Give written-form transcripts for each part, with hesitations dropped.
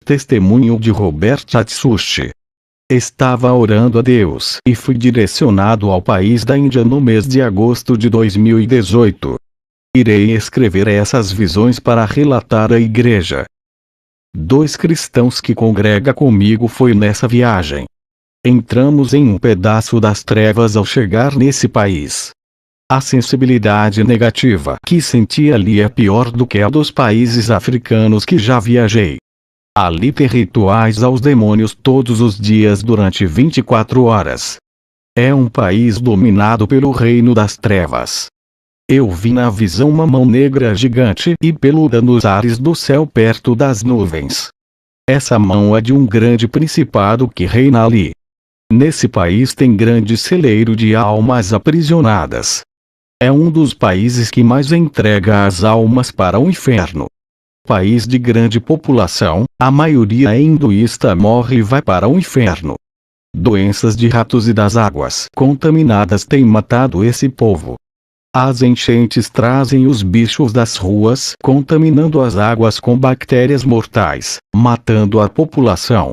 Testemunho de Robert Atsushi. Estava orando a Deus e fui direcionado ao país da Índia no mês de agosto de 2018. Irei escrever essas visões para relatar à igreja. 2 cristãos que congrega comigo foi nessa viagem. Entramos em um pedaço das trevas ao chegar nesse país. A sensibilidade negativa que senti ali é pior do que a dos países africanos que já viajei. Ali tem rituais aos demônios todos os dias durante 24 horas. É um país dominado pelo reino das trevas. Eu vi na visão uma mão negra gigante e peluda nos ares do céu perto das nuvens. Essa mão é de um grande principado que reina ali. Nesse país tem grande celeiro de almas aprisionadas. É um dos países que mais entrega as almas para o inferno. País de grande população, a maioria é hinduísta, morre e vai para o inferno. Doenças de ratos e das águas contaminadas têm matado esse povo. As enchentes trazem os bichos das ruas, contaminando as águas com bactérias mortais, matando a população.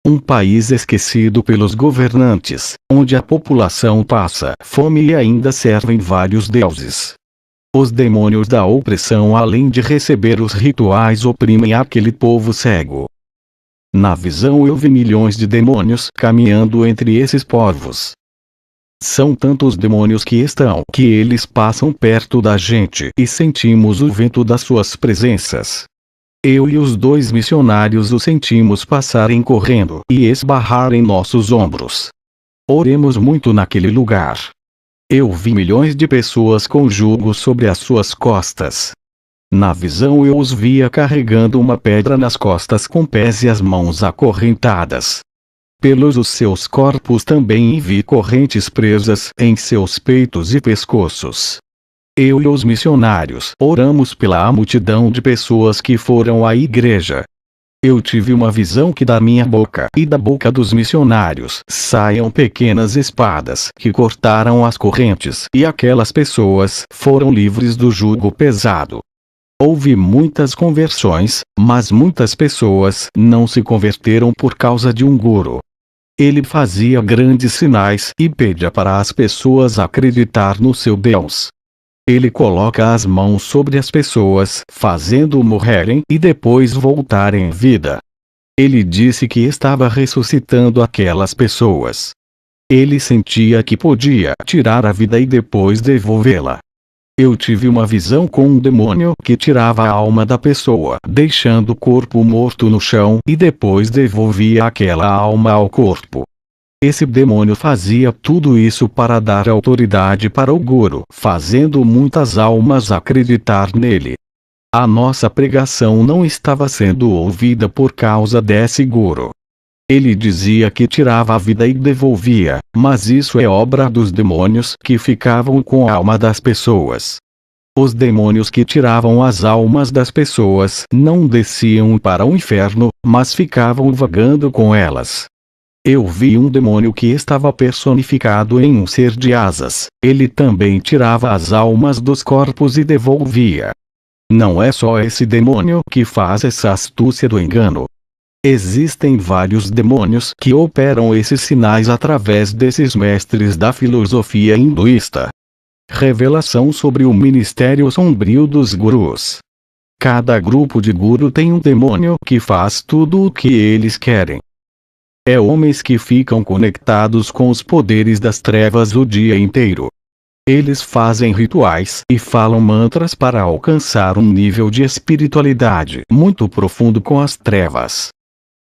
Um país esquecido pelos governantes, onde a população passa fome e ainda servem vários deuses. Os demônios da opressão, além de receber os rituais, oprimem aquele povo cego. Na visão eu vi milhões de demônios caminhando entre esses povos. São tantos demônios que eles passam perto da gente e sentimos o vento das suas presenças. Eu e os 2 missionários os sentimos passarem correndo e esbarrar em nossos ombros. Oremos muito naquele lugar. Eu vi milhões de pessoas com jugo sobre as suas costas. Na visão eu os via carregando uma pedra nas costas com pés e as mãos acorrentadas. Pelos os seus corpos também vi correntes presas em seus peitos e pescoços. Eu e os missionários oramos pela multidão de pessoas que foram à igreja. Eu tive uma visão que da minha boca e da boca dos missionários saiam pequenas espadas que cortaram as correntes e aquelas pessoas foram livres do jugo pesado. Houve muitas conversões, mas muitas pessoas não se converteram por causa de um guru. Ele fazia grandes sinais e pedia para as pessoas acreditar no seu Deus. Ele coloca as mãos sobre as pessoas, fazendo morrerem e depois voltarem em vida. Ele disse que estava ressuscitando aquelas pessoas. Ele sentia que podia tirar a vida e depois devolvê-la. Eu tive uma visão com um demônio que tirava a alma da pessoa, deixando o corpo morto no chão e depois devolvia aquela alma ao corpo. Esse demônio fazia tudo isso para dar autoridade para o guru, fazendo muitas almas acreditar nele. A nossa pregação não estava sendo ouvida por causa desse guru. Ele dizia que tirava a vida e devolvia, mas isso é obra dos demônios que ficavam com a alma das pessoas. Os demônios que tiravam as almas das pessoas não desciam para o inferno, mas ficavam vagando com elas. Eu vi um demônio que estava personificado em um ser de asas. Ele também tirava as almas dos corpos e devolvia. Não é só esse demônio que faz essa astúcia do engano. Existem vários demônios que operam esses sinais através desses mestres da filosofia hinduísta. Revelação sobre o ministério sombrio dos gurus. Cada grupo de guru tem um demônio que faz tudo o que eles querem. É homens que ficam conectados com os poderes das trevas o dia inteiro. Eles fazem rituais e falam mantras para alcançar um nível de espiritualidade muito profundo com as trevas.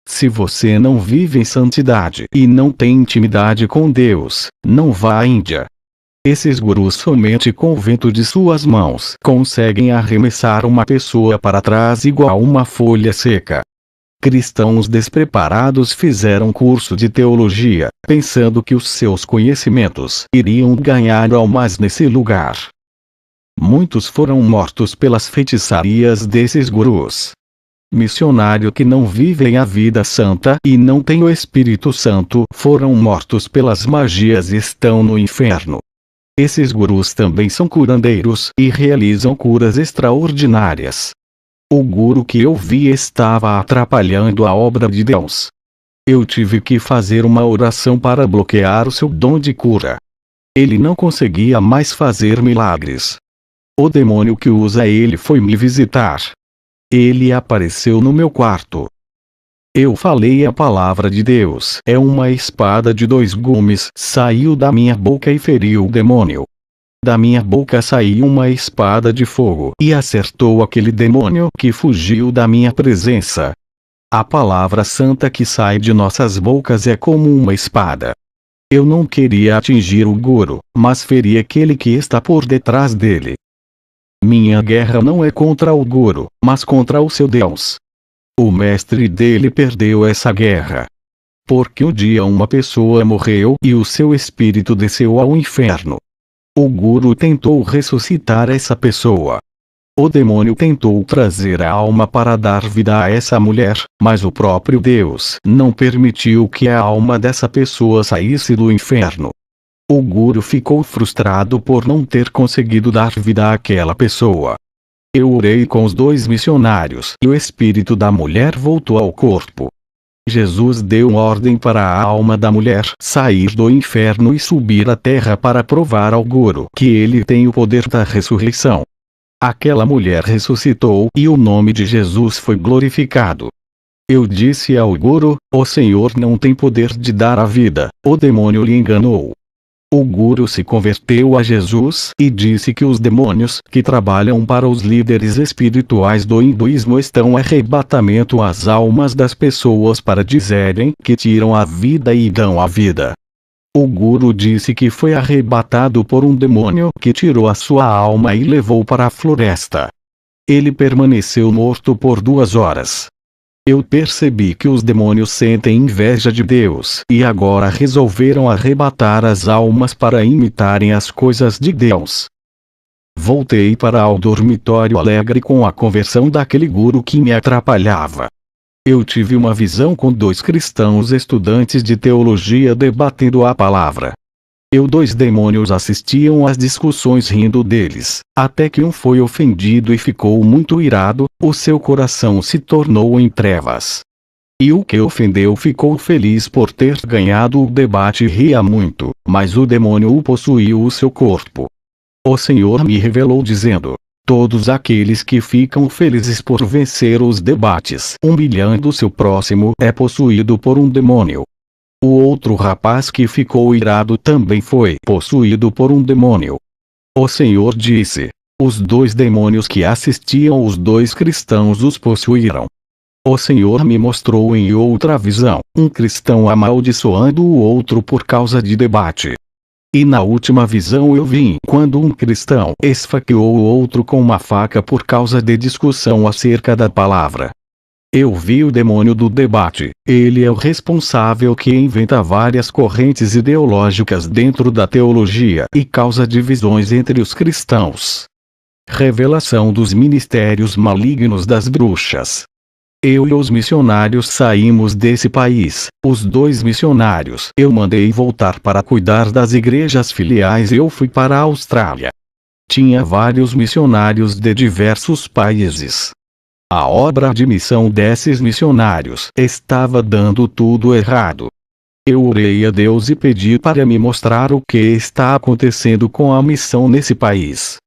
Se você não vive em santidade e não tem intimidade com Deus, não vá à Índia. Esses gurus somente com o vento de suas mãos conseguem arremessar uma pessoa para trás igual uma folha seca. Cristãos despreparados fizeram curso de teologia, pensando que os seus conhecimentos iriam ganhar almas nesse lugar. Muitos foram mortos pelas feitiçarias desses gurus. Missionários que não vivem a vida santa e não têm o Espírito Santo foram mortos pelas magias e estão no inferno. Esses gurus também são curandeiros e realizam curas extraordinárias. O guru que eu vi estava atrapalhando a obra de Deus. Eu tive que fazer uma oração para bloquear o seu dom de cura. Ele não conseguia mais fazer milagres. O demônio que usa ele foi me visitar. Ele apareceu no meu quarto. Eu falei a palavra de Deus. É uma espada de 2 gumes. Saiu da minha boca e feriu o demônio. Da minha boca saiu uma espada de fogo e acertou aquele demônio que fugiu da minha presença. A palavra santa que sai de nossas bocas é como uma espada. Eu não queria atingir o guru, mas feri aquele que está por detrás dele. Minha guerra não é contra o guru, mas contra o seu Deus. O mestre dele perdeu essa guerra. Porque um dia uma pessoa morreu e o seu espírito desceu ao inferno. O guru tentou ressuscitar essa pessoa. O demônio tentou trazer a alma para dar vida a essa mulher, mas o próprio Deus não permitiu que a alma dessa pessoa saísse do inferno. O guru ficou frustrado por não ter conseguido dar vida àquela pessoa. Eu orei com os 2 missionários e o espírito da mulher voltou ao corpo. Jesus deu ordem para a alma da mulher sair do inferno e subir à terra para provar ao guru que ele tem o poder da ressurreição. Aquela mulher ressuscitou e o nome de Jesus foi glorificado. Eu disse ao guru: o Senhor não tem poder de dar a vida, o demônio lhe enganou. O guru se converteu a Jesus e disse que os demônios que trabalham para os líderes espirituais do hinduísmo estão arrebatando as almas das pessoas para dizerem que tiram a vida e dão a vida. O guru disse que foi arrebatado por um demônio que tirou a sua alma e levou para a floresta. Ele permaneceu morto por 2 horas. Eu percebi que os demônios sentem inveja de Deus e agora resolveram arrebatar as almas para imitarem as coisas de Deus. Voltei para o dormitório alegre com a conversão daquele guru que me atrapalhava. Eu tive uma visão com 2 cristãos estudantes de teologia debatendo a palavra. 2 demônios assistiam às discussões rindo deles, até que um foi ofendido e ficou muito irado, o seu coração se tornou em trevas. E o que ofendeu ficou feliz por ter ganhado o debate e ria muito, mas o demônio o possuiu o seu corpo. O Senhor me revelou dizendo: todos aqueles que ficam felizes por vencer os debates humilhando seu próximo é possuído por um demônio. O outro rapaz que ficou irado também foi possuído por um demônio. O Senhor disse: os 2 demônios que assistiam os 2 cristãos os possuíram. O Senhor me mostrou em outra visão, um cristão amaldiçoando o outro por causa de debate. E na última visão eu vi quando um cristão esfaqueou o outro com uma faca por causa de discussão acerca da palavra. Eu vi o demônio do debate. Ele é o responsável que inventa várias correntes ideológicas dentro da teologia e causa divisões entre os cristãos. Revelação dos ministérios malignos das bruxas. Eu e os missionários saímos desse país. Os 2 missionários eu mandei voltar para cuidar das igrejas filiais e eu fui para a Austrália. Tinha vários missionários de diversos países. A obra de missão desses missionários estava dando tudo errado. Eu orei a Deus e pedi para me mostrar o que está acontecendo com a missão nesse país.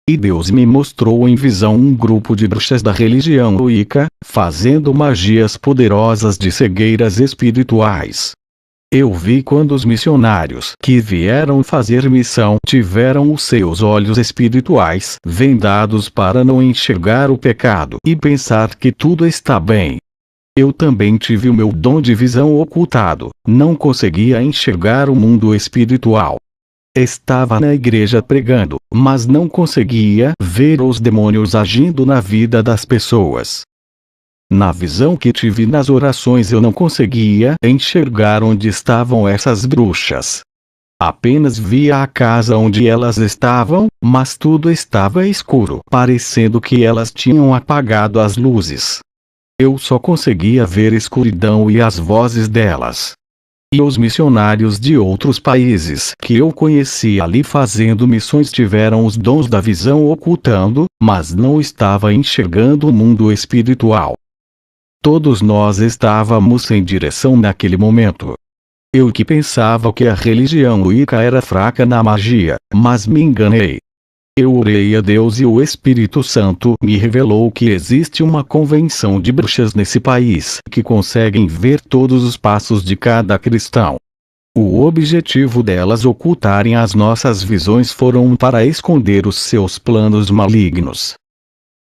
E Deus me mostrou em visão um grupo de bruxas da religião Wicca, fazendo magias poderosas de cegueiras espirituais. Eu vi quando os missionários que vieram fazer missão tiveram os seus olhos espirituais vendados para não enxergar o pecado e pensar que tudo está bem. Eu também tive o meu dom de visão ocultado, não conseguia enxergar o mundo espiritual. Estava na igreja pregando, mas não conseguia ver os demônios agindo na vida das pessoas. Na visão que tive nas orações eu não conseguia enxergar onde estavam essas bruxas. Apenas via a casa onde elas estavam, mas tudo estava escuro, parecendo que elas tinham apagado as luzes. Eu só conseguia ver escuridão e as vozes delas. E os missionários de outros países que eu conheci ali fazendo missões tiveram os dons da visão ocultando, mas não estava enxergando o mundo espiritual. Todos nós estávamos sem direção naquele momento. Eu que pensava que a religião Wicca era fraca na magia, mas me enganei. Eu orei a Deus e o Espírito Santo me revelou que existe uma convenção de bruxas nesse país que conseguem ver todos os passos de cada cristão. O objetivo delas ocultarem as nossas visões foram para esconder os seus planos malignos.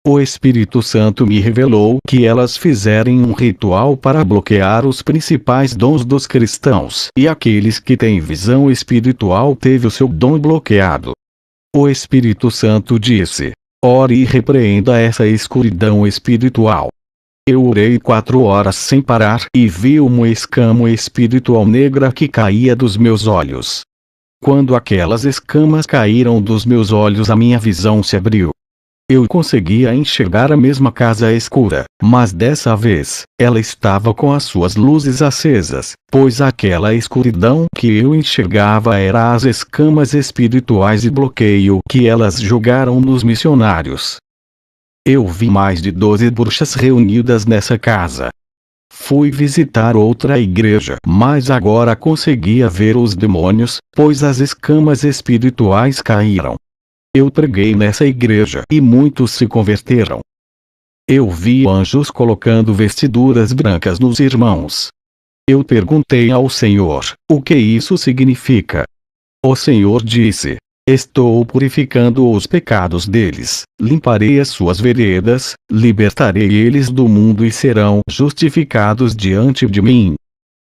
O Espírito Santo me revelou que elas fizerem um ritual para bloquear os principais dons dos cristãos e aqueles que têm visão espiritual teve o seu dom bloqueado. O Espírito Santo disse: ore e repreenda essa escuridão espiritual. Eu orei 4 horas sem parar e vi uma escama espiritual negra que caía dos meus olhos. Quando aquelas escamas caíram dos meus olhos, a minha visão se abriu. Eu conseguia enxergar a mesma casa escura, mas dessa vez, ela estava com as suas luzes acesas, pois aquela escuridão que eu enxergava era as escamas espirituais e bloqueio que elas jogaram nos missionários. Eu vi mais de 12 bruxas reunidas nessa casa. Fui visitar outra igreja, mas agora conseguia ver os demônios, pois as escamas espirituais caíram. Eu preguei nessa igreja e muitos se converteram. Eu vi anjos colocando vestiduras brancas nos irmãos. Eu perguntei ao Senhor, o que isso significa? O Senhor disse: estou purificando os pecados deles, limparei as suas veredas, libertarei eles do mundo e serão justificados diante de mim.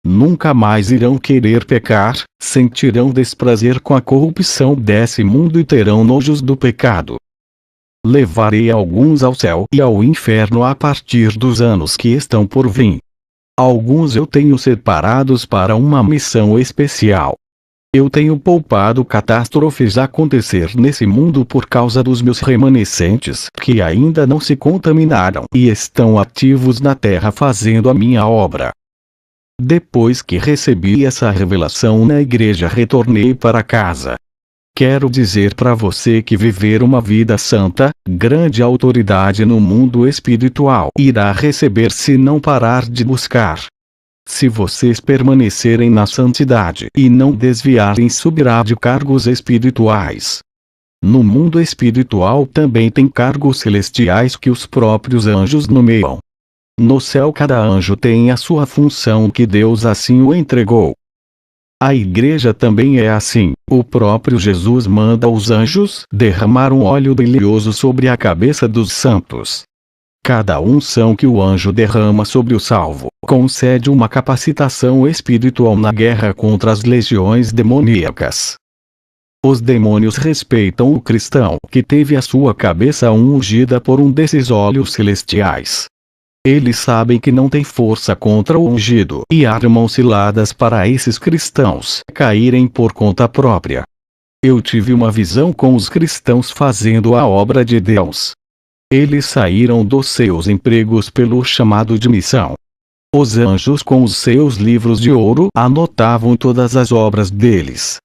Nunca mais irão querer pecar, sentirão desprazer com a corrupção desse mundo e terão nojos do pecado. Levarei alguns ao céu e ao inferno a partir dos anos que estão por vir. Alguns eu tenho separados para uma missão especial. Eu tenho poupado catástrofes a acontecer nesse mundo por causa dos meus remanescentes que ainda não se contaminaram e estão ativos na terra fazendo a minha obra. Depois que recebi essa revelação na igreja, retornei para casa. Quero dizer para você que viver uma vida santa, grande autoridade no mundo espiritual irá receber se não parar de buscar. Se vocês permanecerem na santidade e não desviarem, subirá de cargos espirituais. No mundo espiritual também tem cargos celestiais que os próprios anjos nomeiam. No céu cada anjo tem a sua função que Deus assim o entregou. A igreja também é assim, o próprio Jesus manda os anjos derramar um óleo brilhoso sobre a cabeça dos santos. Cada unção que o anjo derrama sobre o salvo, concede uma capacitação espiritual na guerra contra as legiões demoníacas. Os demônios respeitam o cristão que teve a sua cabeça ungida por um desses óleos celestiais. Eles sabem que não tem força contra o ungido e armam ciladas para esses cristãos caírem por conta própria. Eu tive uma visão com os cristãos fazendo a obra de Deus. Eles saíram dos seus empregos pelo chamado de missão. Os anjos com os seus livros de ouro anotavam todas as obras deles.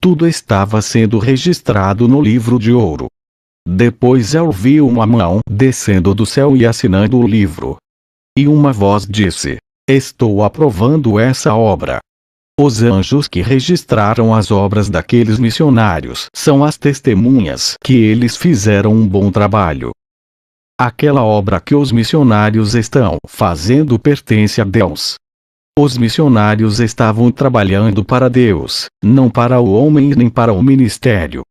Tudo estava sendo registrado no livro de ouro. Depois eu vi uma mão descendo do céu e assinando o livro. E uma voz disse: estou aprovando essa obra. Os anjos que registraram as obras daqueles missionários são as testemunhas que eles fizeram um bom trabalho. Aquela obra que os missionários estão fazendo pertence a Deus. Os missionários estavam trabalhando para Deus, não para o homem nem para o ministério.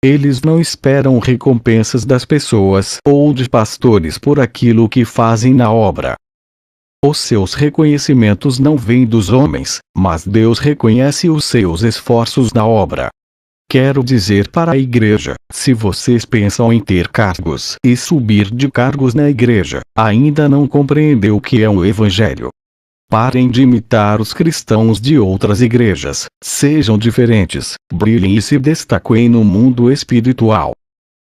Eles não esperam recompensas das pessoas ou de pastores por aquilo que fazem na obra. Os seus reconhecimentos não vêm dos homens, mas Deus reconhece os seus esforços na obra. Quero dizer para a igreja, se vocês pensam em ter cargos e subir de cargos na igreja, ainda não compreendeu o que é o Evangelho. Parem de imitar os cristãos de outras igrejas, sejam diferentes, brilhem e se destaquem no mundo espiritual.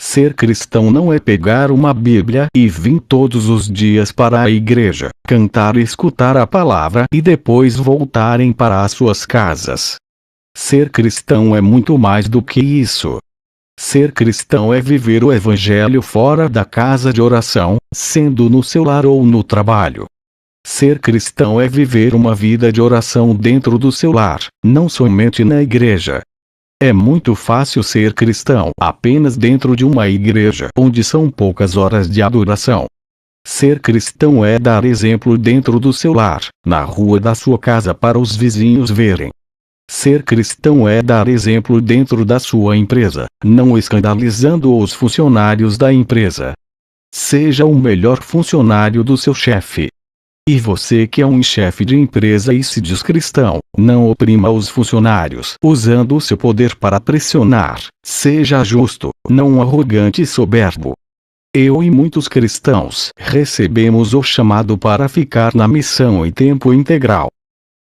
Ser cristão não é pegar uma Bíblia e vir todos os dias para a igreja, cantar e escutar a palavra e depois voltarem para as suas casas. Ser cristão é muito mais do que isso. Ser cristão é viver o evangelho fora da casa de oração, sendo no seu lar ou no trabalho. Ser cristão é viver uma vida de oração dentro do seu lar, não somente na igreja. É muito fácil ser cristão apenas dentro de uma igreja onde são poucas horas de adoração. Ser cristão é dar exemplo dentro do seu lar, na rua da sua casa para os vizinhos verem. Ser cristão é dar exemplo dentro da sua empresa, não escandalizando os funcionários da empresa. Seja o melhor funcionário do seu chefe. E você que é um chefe de empresa e se diz cristão, não oprima os funcionários usando o seu poder para pressionar. Seja justo, não arrogante e soberbo. Eu e muitos cristãos recebemos o chamado para ficar na missão em tempo integral.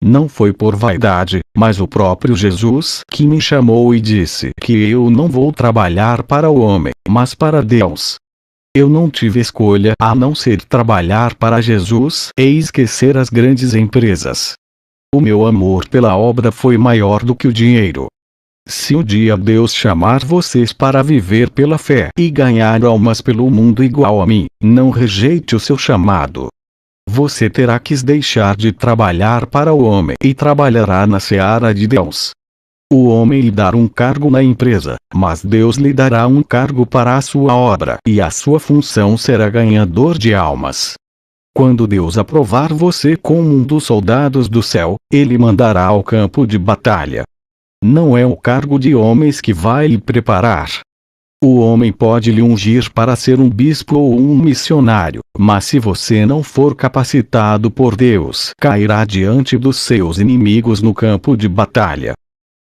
Não foi por vaidade, mas o próprio Jesus que me chamou e disse que eu não vou trabalhar para o homem, mas para Deus. Eu não tive escolha a não ser trabalhar para Jesus e esquecer as grandes empresas. O meu amor pela obra foi maior do que o dinheiro. Se um dia Deus chamar vocês para viver pela fé e ganhar almas pelo mundo igual a mim, não rejeite o seu chamado. Você terá que deixar de trabalhar para o homem e trabalhará na seara de Deus. O homem lhe dará um cargo na empresa, mas Deus lhe dará um cargo para a sua obra e a sua função será ganhador de almas. Quando Deus aprovar você como um dos soldados do céu, Ele mandará ao campo de batalha. Não é o cargo de homens que vai lhe preparar. O homem pode lhe ungir para ser um bispo ou um missionário, mas se você não for capacitado por Deus, cairá diante dos seus inimigos no campo de batalha.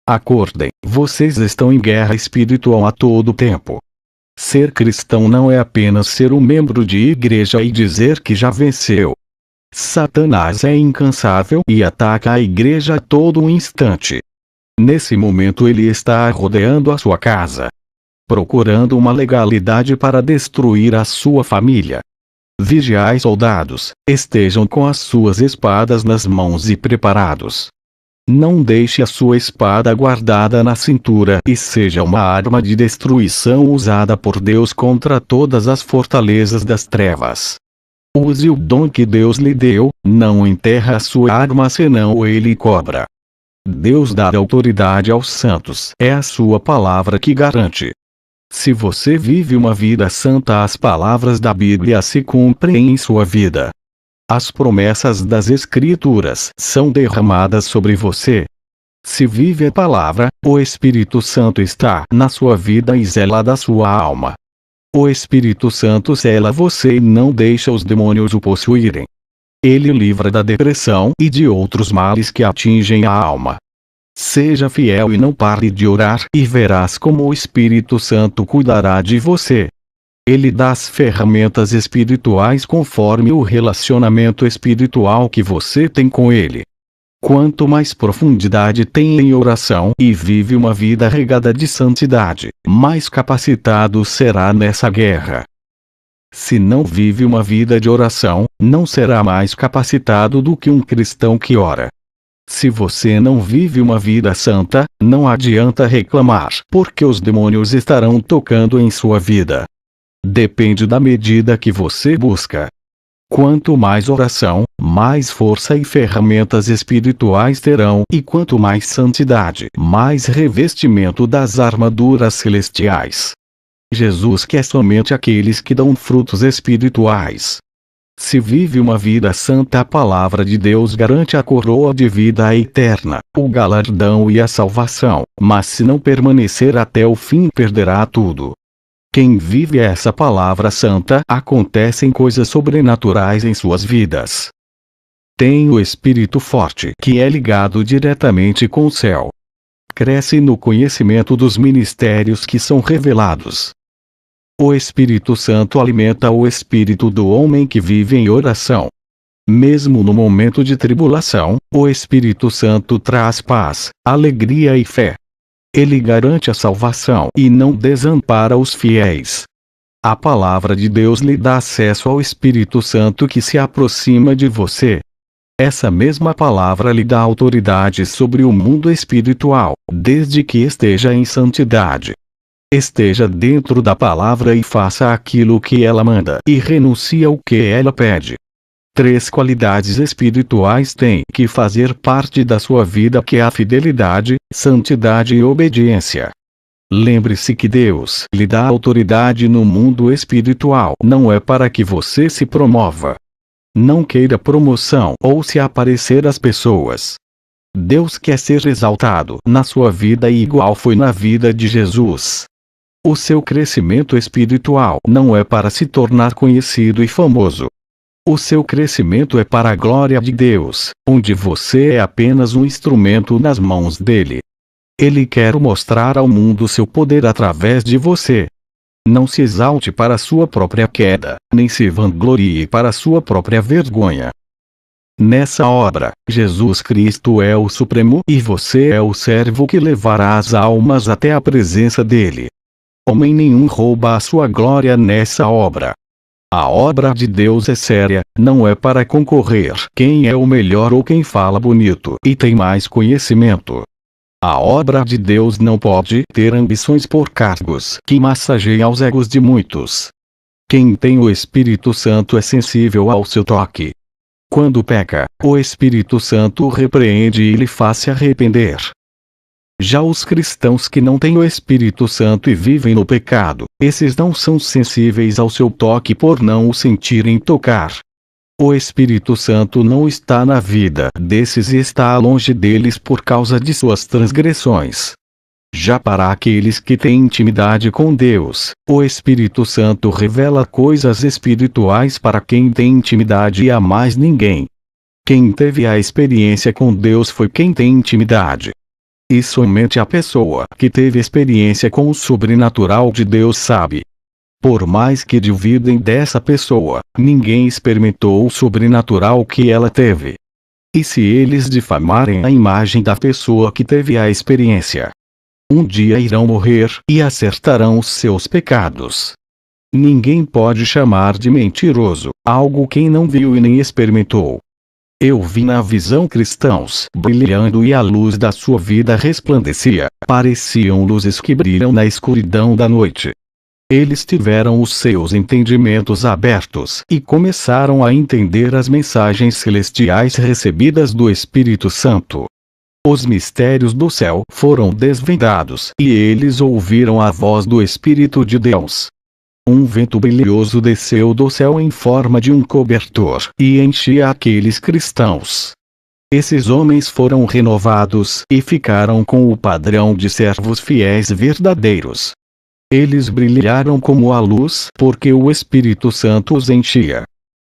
Acordem, vocês estão em guerra espiritual a todo tempo. Ser cristão não é apenas ser um membro de igreja e dizer que já venceu. Satanás é incansável e ataca a igreja a todo instante. Nesse momento ele está rodeando a sua casa, procurando uma legalidade para destruir a sua família. Vigiai, soldados, estejam com as suas espadas nas mãos e preparados. Não deixe a sua espada guardada na cintura e seja uma arma de destruição usada por Deus contra todas as fortalezas das trevas. Use o dom que Deus lhe deu, não enterra a sua arma senão ele cobra. Deus dá autoridade aos santos, é a sua palavra que garante. Se você vive uma vida santa, as palavras da Bíblia se cumprem em sua vida. As promessas das Escrituras são derramadas sobre você. Se vive a palavra, o Espírito Santo está na sua vida e zela da sua alma. O Espírito Santo cela você e não deixa os demônios o possuírem. Ele o livra da depressão e de outros males que atingem a alma. Seja fiel e não pare de orar e verás como o Espírito Santo cuidará de você. Ele dá as ferramentas espirituais conforme o relacionamento espiritual que você tem com ele. Quanto mais profundidade tem em oração e vive uma vida regada de santidade, mais capacitado será nessa guerra. Se não vive uma vida de oração, não será mais capacitado do que um cristão que ora. Se você não vive uma vida santa, não adianta reclamar, porque os demônios estarão tocando em sua vida. Depende da medida que você busca. Quanto mais oração, mais força e ferramentas espirituais terão, e quanto mais santidade, mais revestimento das armaduras celestiais. Jesus quer somente aqueles que dão frutos espirituais. Se vive uma vida santa, a palavra de Deus garante a coroa de vida eterna, o galardão e a salvação, mas se não permanecer até o fim perderá tudo. Quem vive essa palavra santa, acontecem coisas sobrenaturais em suas vidas. Tem o espírito forte, que é ligado diretamente com o céu. Cresce no conhecimento dos mistérios que são revelados. O Espírito Santo alimenta o espírito do homem que vive em oração. Mesmo no momento de tribulação, o Espírito Santo traz paz, alegria e fé. Ele garante a salvação e não desampara os fiéis. A palavra de Deus lhe dá acesso ao Espírito Santo que se aproxima de você. Essa mesma palavra lhe dá autoridade sobre o mundo espiritual, desde que esteja em santidade. Esteja dentro da palavra e faça aquilo que ela manda e renuncie ao que ela pede. 3 qualidades espirituais têm que fazer parte da sua vida, que é a fidelidade, santidade e obediência. Lembre-se que Deus lhe dá autoridade no mundo espiritual não é para que você se promova. Não queira promoção ou se aparecer às pessoas. Deus quer ser exaltado na sua vida e igual foi na vida de Jesus. O seu crescimento espiritual não é para se tornar conhecido e famoso. O seu crescimento é para a glória de Deus, onde você é apenas um instrumento nas mãos dele. Ele quer mostrar ao mundo seu poder através de você. Não se exalte para sua própria queda, nem se vanglorie para sua própria vergonha. Nessa obra, Jesus Cristo é o Supremo e você é o servo que levará as almas até a presença dele. Homem nenhum rouba a sua glória nessa obra. A obra de Deus é séria, não é para concorrer quem é o melhor ou quem fala bonito e tem mais conhecimento. A obra de Deus não pode ter ambições por cargos que massageiem os egos de muitos. Quem tem o Espírito Santo é sensível ao seu toque. Quando peca, o Espírito Santo repreende e lhe faz se arrepender. Já os cristãos que não têm o Espírito Santo e vivem no pecado, esses não são sensíveis ao seu toque por não o sentirem tocar. O Espírito Santo não está na vida desses e está longe deles por causa de suas transgressões. Já para aqueles que têm intimidade com Deus, o Espírito Santo revela coisas espirituais para quem tem intimidade e a mais ninguém. Quem teve a experiência com Deus foi quem tem intimidade. E somente a pessoa que teve experiência com o sobrenatural de Deus sabe. Por mais que duvidem dessa pessoa, ninguém experimentou o sobrenatural que ela teve. E se eles difamarem a imagem da pessoa que teve a experiência, um dia irão morrer e acertarão os seus pecados. Ninguém pode chamar de mentiroso algo quem não viu e nem experimentou. Eu vi na visão cristãos brilhando e a luz da sua vida resplandecia, pareciam luzes que brilham na escuridão da noite. Eles tiveram os seus entendimentos abertos e começaram a entender as mensagens celestiais recebidas do Espírito Santo. Os mistérios do céu foram desvendados e eles ouviram a voz do Espírito de Deus. Um vento brilhoso desceu do céu em forma de um cobertor e enchia aqueles cristãos. Esses homens foram renovados e ficaram com o padrão de servos fiéis verdadeiros. Eles brilharam como a luz porque o Espírito Santo os enchia.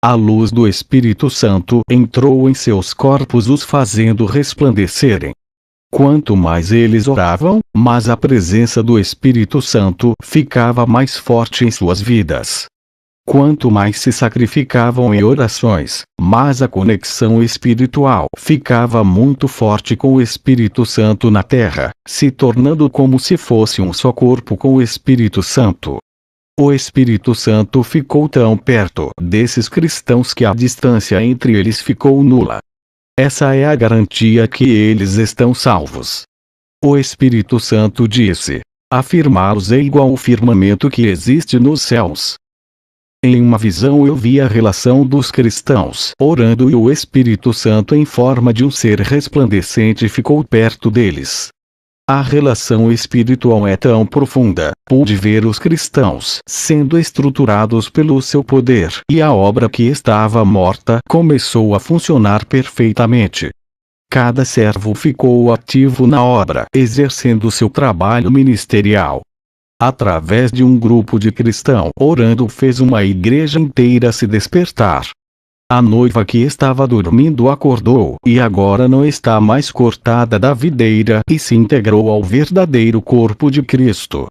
A luz do Espírito Santo entrou em seus corpos, os fazendo resplandecerem. Quanto mais eles oravam, mais a presença do Espírito Santo ficava mais forte em suas vidas. Quanto mais se sacrificavam em orações, mais a conexão espiritual ficava muito forte com o Espírito Santo na terra, se tornando como se fosse um só corpo com o Espírito Santo. O Espírito Santo ficou tão perto desses cristãos que a distância entre eles ficou nula. Essa é a garantia que eles estão salvos. O Espírito Santo disse: afirmá-los é igual ao firmamento que existe nos céus. Em uma visão eu vi a relação dos cristãos orando e o Espírito Santo em forma de um ser resplandecente ficou perto deles. A relação espiritual é tão profunda, pude ver os cristãos sendo estruturados pelo seu poder e a obra que estava morta começou a funcionar perfeitamente. Cada servo ficou ativo na obra, exercendo seu trabalho ministerial. Através de um grupo de cristãos orando fez uma igreja inteira se despertar. A noiva que estava dormindo acordou e agora não está mais cortada da videira e se integrou ao verdadeiro corpo de Cristo.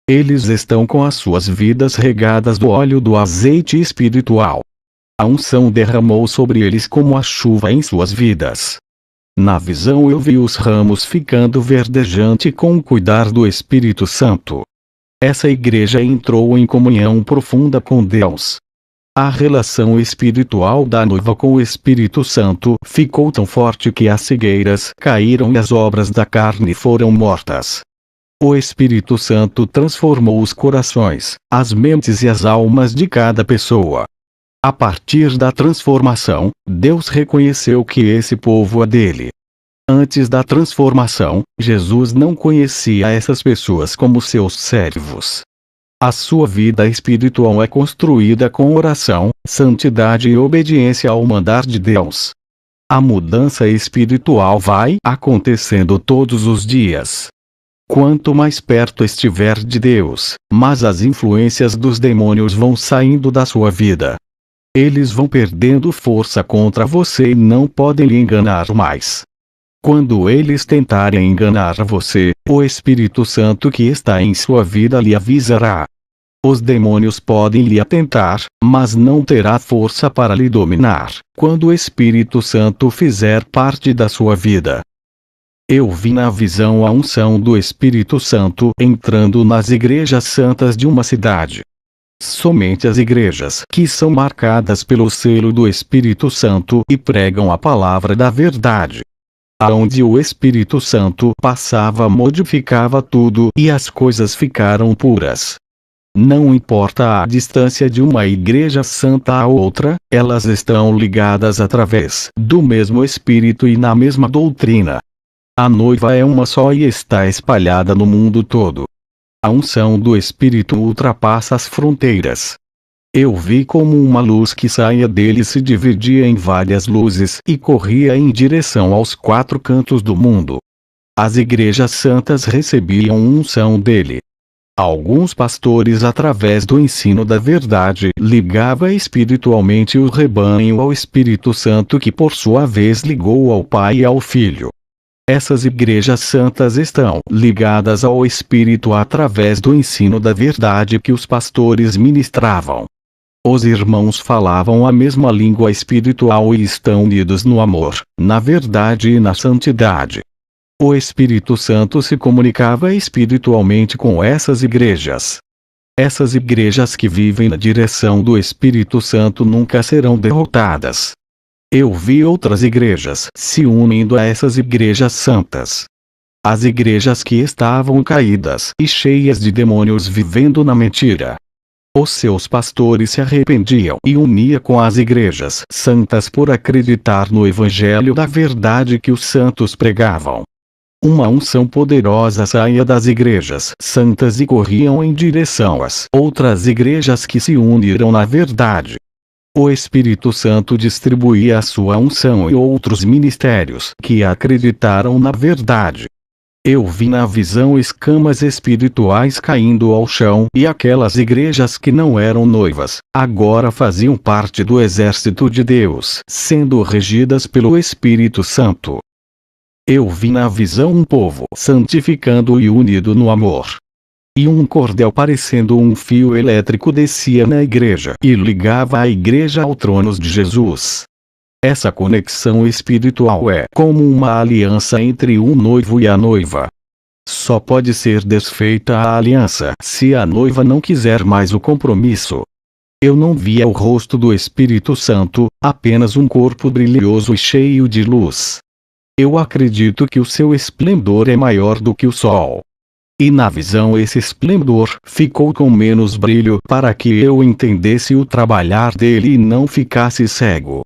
Eles estão com as suas vidas regadas do óleo do azeite espiritual. A unção derramou sobre eles como a chuva em suas vidas. Na visão eu vi os ramos ficando verdejante com o cuidar do Espírito Santo. Essa igreja entrou em comunhão profunda com Deus. A relação espiritual da noiva com o Espírito Santo ficou tão forte que as figueiras caíram e as obras da carne foram mortas. O Espírito Santo transformou os corações, as mentes e as almas de cada pessoa. A partir da transformação, Deus reconheceu que esse povo é dele. Antes da transformação, Jesus não conhecia essas pessoas como seus servos. A sua vida espiritual é construída com oração, santidade e obediência ao mandar de Deus. A mudança espiritual vai acontecendo todos os dias. Quanto mais perto estiver de Deus, mais as influências dos demônios vão saindo da sua vida. Eles vão perdendo força contra você e não podem lhe enganar mais. Quando eles tentarem enganar você, o Espírito Santo que está em sua vida lhe avisará. Os demônios podem lhe atentar, mas não terá força para lhe dominar, quando o Espírito Santo fizer parte da sua vida. Eu vi na visão a unção do Espírito Santo entrando nas igrejas santas de uma cidade. Somente as igrejas que são marcadas pelo selo do Espírito Santo e pregam a palavra da verdade. Aonde o Espírito Santo passava modificava tudo e as coisas ficaram puras. Não importa a distância de uma igreja santa a outra, elas estão ligadas através do mesmo Espírito e na mesma doutrina. A noiva é uma só e está espalhada no mundo todo. A unção do Espírito ultrapassa as fronteiras. Eu vi como uma luz que saía dele se dividia em várias luzes e corria em direção aos 4 cantos do mundo. As igrejas santas recebiam unção dele. Alguns pastores, através do ensino da verdade, ligavam espiritualmente o rebanho ao Espírito Santo, que por sua vez ligou ao Pai e ao Filho. Essas igrejas santas estão ligadas ao Espírito através do ensino da verdade que os pastores ministravam. Os irmãos falavam a mesma língua espiritual e estão unidos no amor, na verdade e na santidade. O Espírito Santo se comunicava espiritualmente com essas igrejas. Essas igrejas que vivem na direção do Espírito Santo nunca serão derrotadas. Eu vi outras igrejas se unindo a essas igrejas santas. As igrejas que estavam caídas e cheias de demônios vivendo na mentira. Os seus pastores se arrependiam e uniam com as igrejas santas por acreditar no evangelho da verdade que os santos pregavam. Uma unção poderosa saía das igrejas santas e corriam em direção às outras igrejas que se uniram na verdade. O Espírito Santo distribuía a sua unção e outros ministérios que acreditaram na verdade. Eu vi na visão escamas espirituais caindo ao chão e aquelas igrejas que não eram noivas, agora faziam parte do exército de Deus, sendo regidas pelo Espírito Santo. Eu vi na visão um povo santificando e unido no amor. E um cordel parecendo um fio elétrico descia na igreja e ligava a igreja ao trono de Jesus. Essa conexão espiritual é como uma aliança entre um noivo e a noiva. Só pode ser desfeita a aliança se a noiva não quiser mais o compromisso. Eu não via o rosto do Espírito Santo, apenas um corpo brilhoso e cheio de luz. Eu acredito que o seu esplendor é maior do que o sol. E na visão esse esplendor ficou com menos brilho para que eu entendesse o trabalhar dele e não ficasse cego.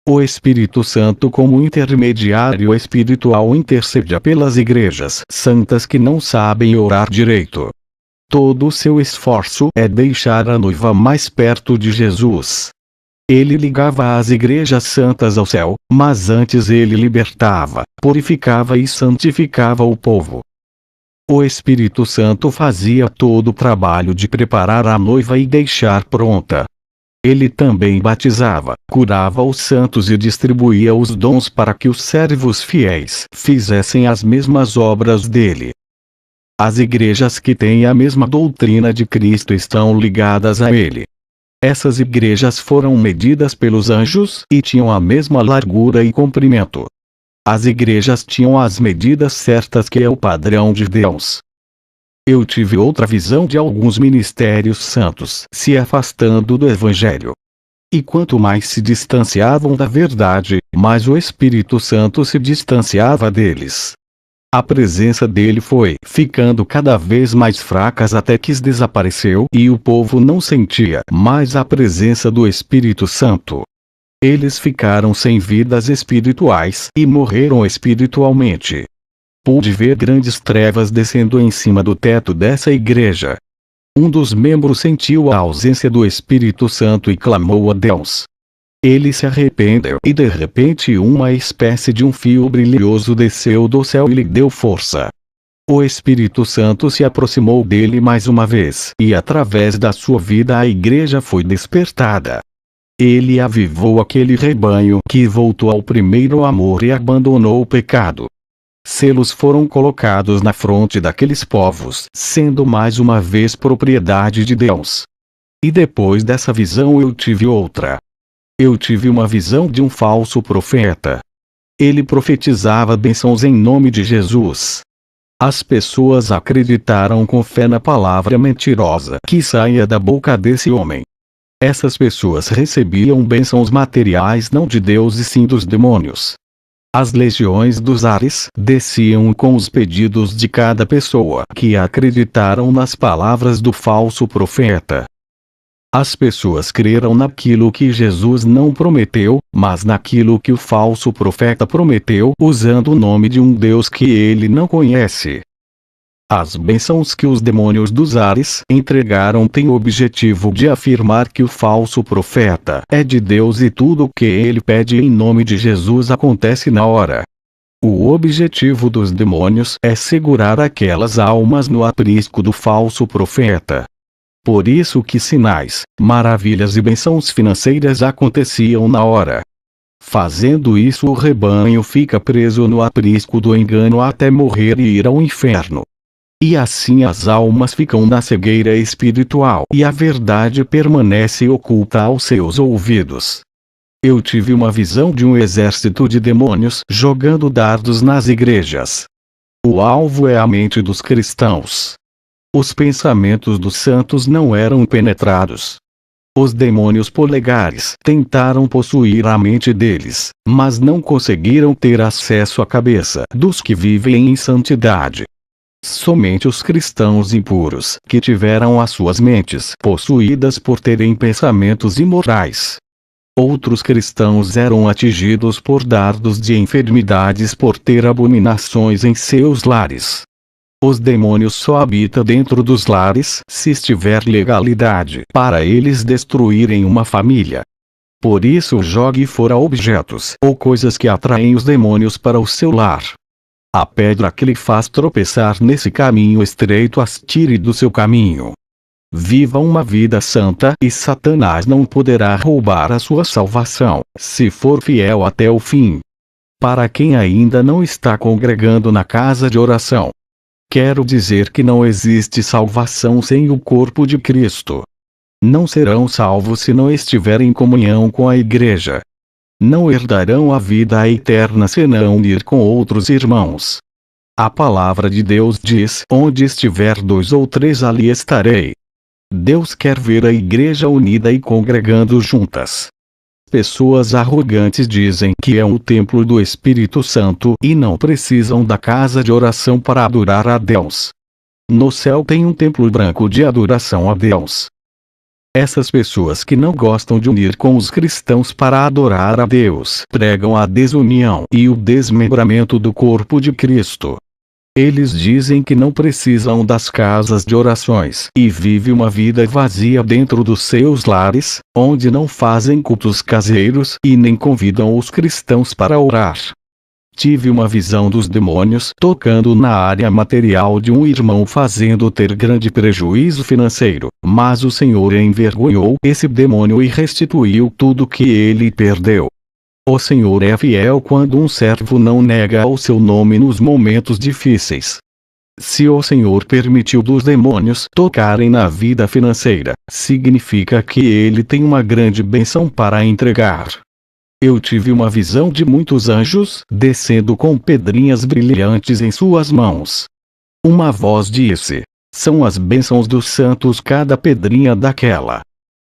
O Espírito Santo como intermediário espiritual intercede pelas igrejas santas que não sabem orar direito. Todo o seu esforço é deixar a noiva mais perto de Jesus. Ele ligava as igrejas santas ao céu, mas antes ele libertava, purificava e santificava o povo. O Espírito Santo fazia todo o trabalho de preparar a noiva e deixar pronta. Ele também batizava, curava os santos e distribuía os dons para que os servos fiéis fizessem as mesmas obras dele. As igrejas que têm a mesma doutrina de Cristo estão ligadas a ele. Essas igrejas foram medidas pelos anjos e tinham a mesma largura e comprimento. As igrejas tinham as medidas certas que é o padrão de Deus. Eu tive outra visão de alguns ministérios santos se afastando do Evangelho. E quanto mais se distanciavam da verdade, mais o Espírito Santo se distanciava deles. A presença dele foi ficando cada vez mais fraca até que desapareceu e o povo não sentia mais a presença do Espírito Santo. Eles ficaram sem vidas espirituais e morreram espiritualmente. Pude ver grandes trevas descendo em cima do teto dessa igreja. Um dos membros sentiu a ausência do Espírito Santo e clamou a Deus. Ele se arrependeu e de repente uma espécie de um fio brilhoso desceu do céu e lhe deu força. O Espírito Santo se aproximou dele mais uma vez e através da sua vida a igreja foi despertada. Ele avivou aquele rebanho que voltou ao primeiro amor e abandonou o pecado. Selos foram colocados na fronte daqueles povos, sendo mais uma vez propriedade de Deus. E depois dessa visão eu tive outra. Eu tive uma visão de um falso profeta. Ele profetizava bênçãos em nome de Jesus. As pessoas acreditaram com fé na palavra mentirosa que saía da boca desse homem. Essas pessoas recebiam bênçãos materiais não de Deus e sim dos demônios. As legiões dos ares desciam com os pedidos de cada pessoa que acreditaram nas palavras do falso profeta. As pessoas creram naquilo que Jesus não prometeu, mas naquilo que o falso profeta prometeu, usando o nome de um Deus que ele não conhece. As bênçãos que os demônios dos ares entregaram têm o objetivo de afirmar que o falso profeta é de Deus e tudo o que ele pede em nome de Jesus acontece na hora. O objetivo dos demônios é segurar aquelas almas no aprisco do falso profeta. Por isso que sinais, maravilhas e bênçãos financeiras aconteciam na hora. Fazendo isso o rebanho fica preso no aprisco do engano até morrer e ir ao inferno. E assim as almas ficam na cegueira espiritual e a verdade permanece oculta aos seus ouvidos. Eu tive uma visão de um exército de demônios jogando dardos nas igrejas. O alvo é a mente dos cristãos. Os pensamentos dos santos não eram penetrados. Os demônios polegares tentaram possuir a mente deles, mas não conseguiram ter acesso à cabeça dos que vivem em santidade. Somente os cristãos impuros que tiveram as suas mentes possuídas por terem pensamentos imorais. Outros cristãos eram atingidos por dardos de enfermidades por ter abominações em seus lares. Os demônios só habitam dentro dos lares se estiver legalidade para eles destruírem uma família. Por isso jogue fora objetos ou coisas que atraem os demônios para o seu lar. A pedra que lhe faz tropeçar nesse caminho estreito as tire do seu caminho. Viva uma vida santa e Satanás não poderá roubar a sua salvação, se for fiel até o fim. Para quem ainda não está congregando na casa de oração, quero dizer que não existe salvação sem o corpo de Cristo. Não serão salvos se não estiverem em comunhão com a igreja. Não herdarão a vida eterna se não unir com outros irmãos. A palavra de Deus diz: onde estiver 2 ou 3 ali estarei. Deus quer ver a igreja unida e congregando juntas. Pessoas arrogantes dizem que é o templo do Espírito Santo e não precisam da casa de oração para adorar a Deus. No céu tem um templo branco de adoração a Deus. Essas pessoas que não gostam de unir com os cristãos para adorar a Deus pregam a desunião e o desmembramento do corpo de Cristo. Eles dizem que não precisam das casas de orações e vivem uma vida vazia dentro dos seus lares, onde não fazem cultos caseiros e nem convidam os cristãos para orar. Tive uma visão dos demônios tocando na área material de um irmão fazendo ter grande prejuízo financeiro, mas o Senhor envergonhou esse demônio e restituiu tudo que ele perdeu. O Senhor é fiel quando um servo não nega o seu nome nos momentos difíceis. Se o Senhor permitiu dos demônios tocarem na vida financeira, significa que ele tem uma grande bênção para entregar. Eu tive uma visão de muitos anjos descendo com pedrinhas brilhantes em suas mãos. Uma voz disse: são as bênçãos dos santos cada pedrinha daquela.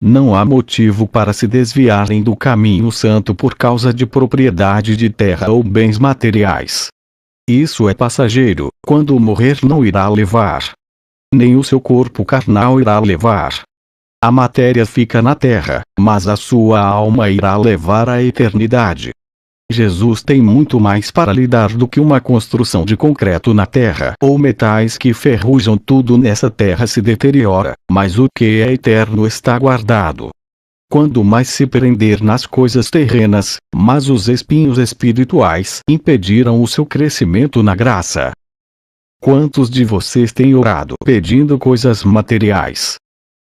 Não há motivo para se desviarem do caminho santo por causa de propriedade de terra ou bens materiais. Isso é passageiro, quando morrer não irá levar. Nem o seu corpo carnal irá levar. A matéria fica na terra, mas a sua alma irá levar à eternidade. Jesus tem muito mais para lhe dar do que uma construção de concreto na terra ou metais que ferrujam. Tudo nessa terra se deteriora, mas o que é eterno está guardado. Quando mais se prender nas coisas terrenas, mas os espinhos espirituais impediram o seu crescimento na graça. Quantos de vocês têm orado pedindo coisas materiais?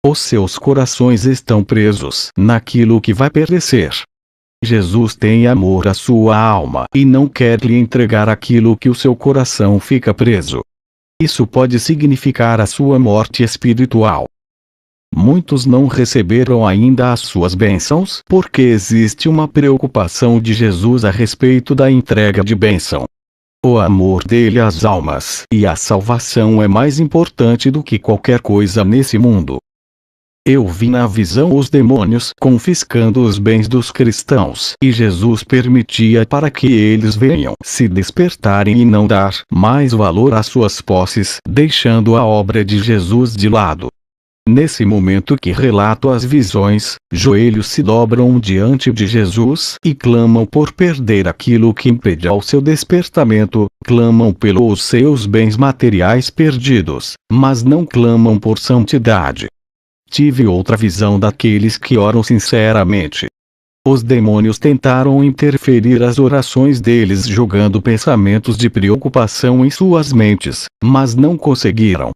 Os seus corações estão presos naquilo que vai perecer. Jesus tem amor à sua alma e não quer lhe entregar aquilo que o seu coração fica preso. Isso pode significar a sua morte espiritual. Muitos não receberam ainda as suas bênçãos porque existe uma preocupação de Jesus a respeito da entrega de bênção. O amor dele às almas e a salvação é mais importante do que qualquer coisa nesse mundo. Eu vi na visão os demônios confiscando os bens dos cristãos e Jesus permitia para que eles venham se despertarem e não dar mais valor às suas posses, deixando a obra de Jesus de lado. Nesse momento que relato as visões, joelhos se dobram diante de Jesus e clamam por perder aquilo que impede ao seu despertamento, clamam pelos seus bens materiais perdidos, mas não clamam por santidade. Tive outra visão daqueles que oram sinceramente. Os demônios tentaram interferir as orações deles jogando pensamentos de preocupação em suas mentes, mas não conseguiram.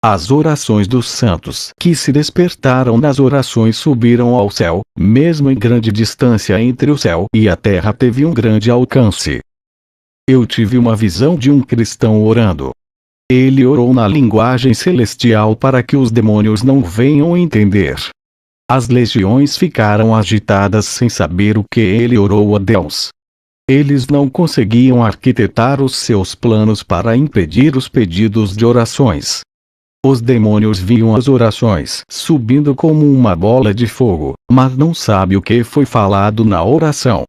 As orações dos santos que se despertaram nas orações subiram ao céu, mesmo em grande distância entre o céu e a terra teve um grande alcance. Eu tive uma visão de um cristão orando. Ele orou na linguagem celestial para que os demônios não venham entender. As legiões ficaram agitadas sem saber o que ele orou a Deus. Eles não conseguiam arquitetar os seus planos para impedir os pedidos de orações. Os demônios viam as orações subindo como uma bola de fogo, mas não sabe o que foi falado na oração.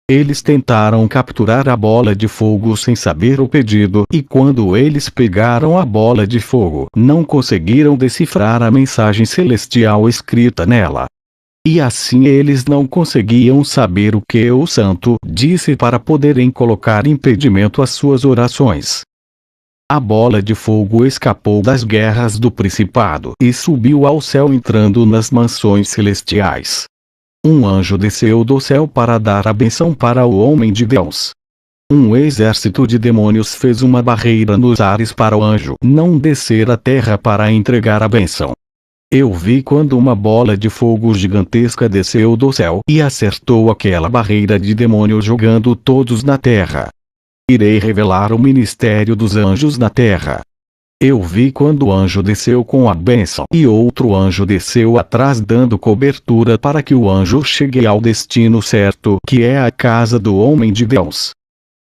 Eles tentaram capturar a bola de fogo sem saber o pedido e quando eles pegaram a bola de fogo, não conseguiram decifrar a mensagem celestial escrita nela. E assim eles não conseguiam saber o que o santo disse para poderem colocar impedimento às suas orações. A bola de fogo escapou das guerras do principado e subiu ao céu entrando nas mansões celestiais. Um anjo desceu do céu para dar a bênção para o homem de Deus. Um exército de demônios fez uma barreira nos ares para o anjo não descer à terra para entregar a bênção. Eu vi quando uma bola de fogo gigantesca desceu do céu e acertou aquela barreira de demônios jogando todos na terra. Irei revelar o ministério dos anjos na terra. Eu vi quando o anjo desceu com a bênção e outro anjo desceu atrás dando cobertura para que o anjo chegue ao destino certo, que é a casa do homem de Deus.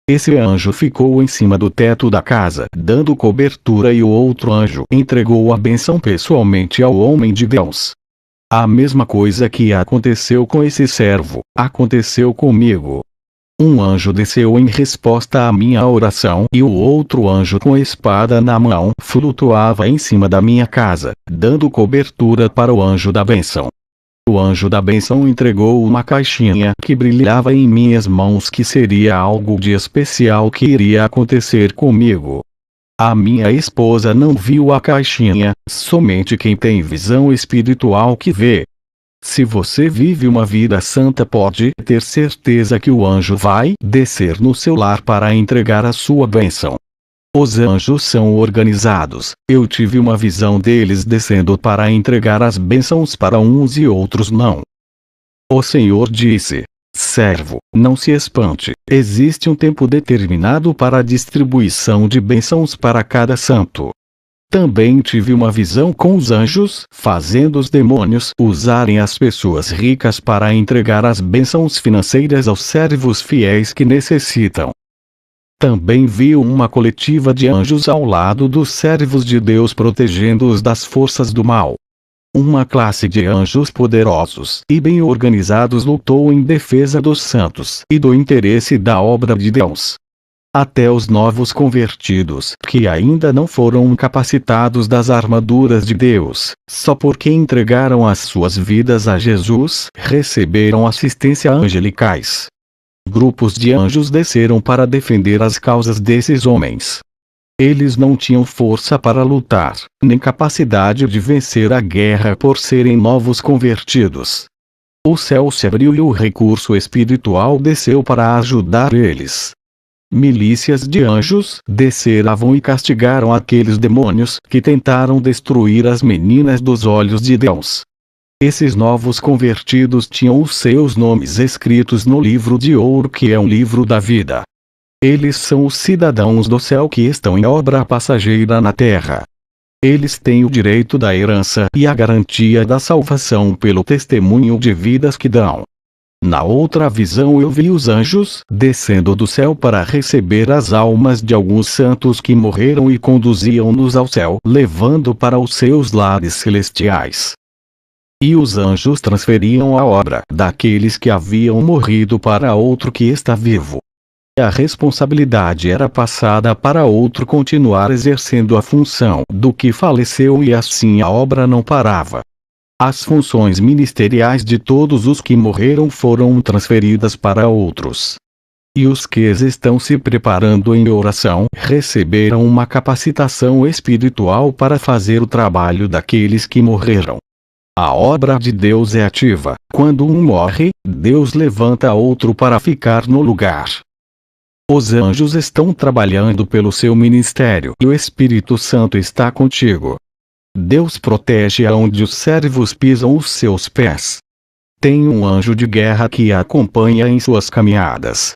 Esse anjo ficou em cima do teto da casa, dando cobertura e o outro anjo entregou a bênção pessoalmente ao homem de Deus. A mesma coisa que aconteceu com esse servo, aconteceu comigo. Um anjo desceu em resposta à minha oração e o outro anjo com espada na mão flutuava em cima da minha casa, dando cobertura para o anjo da bênção. O anjo da bênção entregou uma caixinha que brilhava em minhas mãos que seria algo de especial que iria acontecer comigo. A minha esposa não viu a caixinha, somente quem tem visão espiritual que vê. Se você vive uma vida santa pode ter certeza que o anjo vai descer no seu lar para entregar a sua bênção. Os anjos são organizados, eu tive uma visão deles descendo para entregar as bênçãos para uns e outros não. O Senhor disse: servo, não se espante, existe um tempo determinado para a distribuição de bênçãos para cada santo. Também tive uma visão com os anjos, fazendo os demônios usarem as pessoas ricas para entregar as bênçãos financeiras aos servos fiéis que necessitam. Também vi uma coletiva de anjos ao lado dos servos de Deus protegendo-os das forças do mal. Uma classe de anjos poderosos e bem organizados lutou em defesa dos santos e do interesse da obra de Deus. Até os novos convertidos, que ainda não foram capacitados das armaduras de Deus, só porque entregaram as suas vidas a Jesus, receberam assistência angelicais. Grupos de anjos desceram para defender as causas desses homens. Eles não tinham força para lutar, nem capacidade de vencer a guerra por serem novos convertidos. O céu se abriu e o recurso espiritual desceu para ajudar eles. Milícias de anjos desceram e castigaram aqueles demônios que tentaram destruir as meninas dos olhos de Deus. Esses novos convertidos tinham os seus nomes escritos no livro de ouro que é um livro da vida. Eles são os cidadãos do céu que estão em obra passageira na terra. Eles têm o direito da herança e a garantia da salvação pelo testemunho de vidas que dão. Na outra visão eu vi os anjos descendo do céu para receber as almas de alguns santos que morreram e conduziam-nos ao céu, levando para os seus lares celestiais. E os anjos transferiam a obra daqueles que haviam morrido para outro que está vivo. A responsabilidade era passada para outro continuar exercendo a função do que faleceu e assim a obra não parava. As funções ministeriais de todos os que morreram foram transferidas para outros. E os que estão se preparando em oração receberam uma capacitação espiritual para fazer o trabalho daqueles que morreram. A obra de Deus é ativa. Quando um morre, Deus levanta outro para ficar no lugar. Os anjos estão trabalhando pelo seu ministério e o Espírito Santo está contigo. Deus protege aonde os servos pisam os seus pés. Tem um anjo de guerra que a acompanha em suas caminhadas.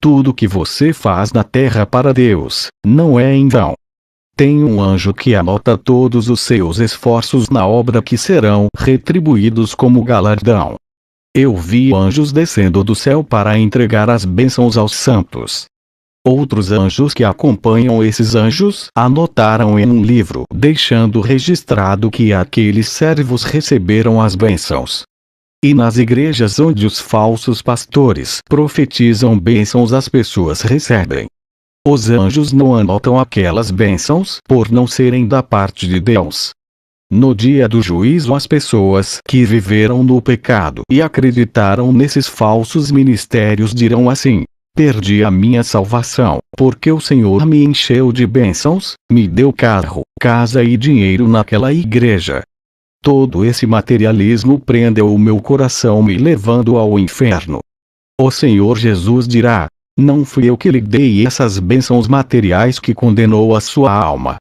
Tudo que você faz na terra para Deus, não é em vão. Tem um anjo que anota todos os seus esforços na obra que serão retribuídos como galardão. Eu vi anjos descendo do céu para entregar as bênçãos aos santos. Outros anjos que acompanham esses anjos anotaram em um livro, deixando registrado que aqueles servos receberam as bênçãos. E nas igrejas onde os falsos pastores profetizam bênçãos as pessoas recebem. Os anjos não anotam aquelas bênçãos por não serem da parte de Deus. No dia do juízo as pessoas que viveram no pecado e acreditaram nesses falsos ministérios dirão assim: perdi a minha salvação, porque o Senhor me encheu de bênçãos, me deu carro, casa e dinheiro naquela igreja. Todo esse materialismo prendeu o meu coração me levando ao inferno. O Senhor Jesus dirá: não fui eu que lhe dei essas bênçãos materiais que condenou a sua alma.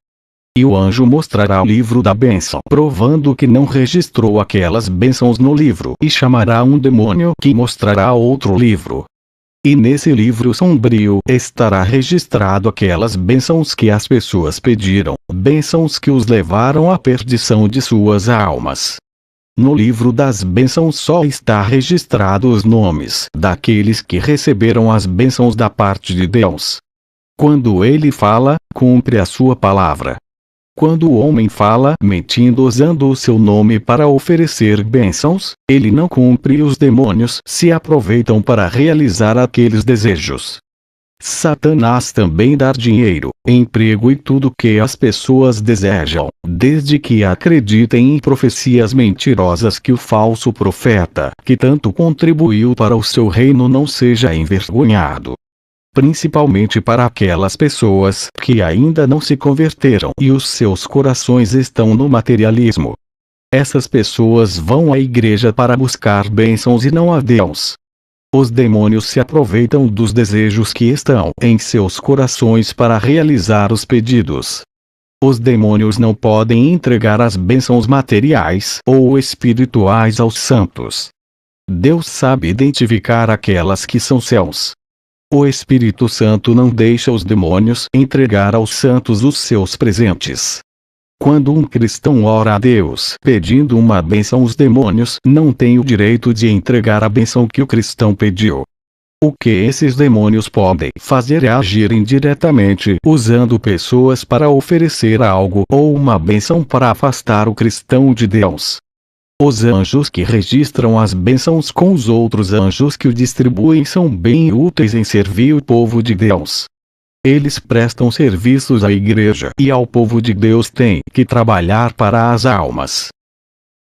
E o anjo mostrará o livro da bênção, provando que não registrou aquelas bênçãos no livro, e chamará um demônio que mostrará outro livro. E nesse livro sombrio estará registrado aquelas bênçãos que as pessoas pediram, bênçãos que os levaram à perdição de suas almas. No livro das bênçãos só está registrado os nomes daqueles que receberam as bênçãos da parte de Deus. Quando ele fala, cumpre a sua palavra. Quando o homem fala mentindo usando o seu nome para oferecer bênçãos, ele não cumpre e os demônios se aproveitam para realizar aqueles desejos. Satanás também dá dinheiro, emprego e tudo que as pessoas desejam, desde que acreditem em profecias mentirosas que o falso profeta, que tanto contribuiu para o seu reino, não seja envergonhado. Principalmente para aquelas pessoas que ainda não se converteram e os seus corações estão no materialismo. Essas pessoas vão à igreja para buscar bênçãos e não a Deus. Os demônios se aproveitam dos desejos que estão em seus corações para realizar os pedidos. Os demônios não podem entregar as bênçãos materiais ou espirituais aos santos. Deus sabe identificar aquelas que são seus. O Espírito Santo não deixa os demônios entregar aos santos os seus presentes. Quando um cristão ora a Deus pedindo uma bênção, os demônios não têm o direito de entregar a bênção que o cristão pediu. O que esses demônios podem fazer é agir indiretamente, usando pessoas para oferecer algo ou uma bênção para afastar o cristão de Deus. Os anjos que registram as bênçãos com os outros anjos que o distribuem são bem úteis em servir o povo de Deus. Eles prestam serviços à igreja e ao povo de Deus tem que trabalhar para as almas.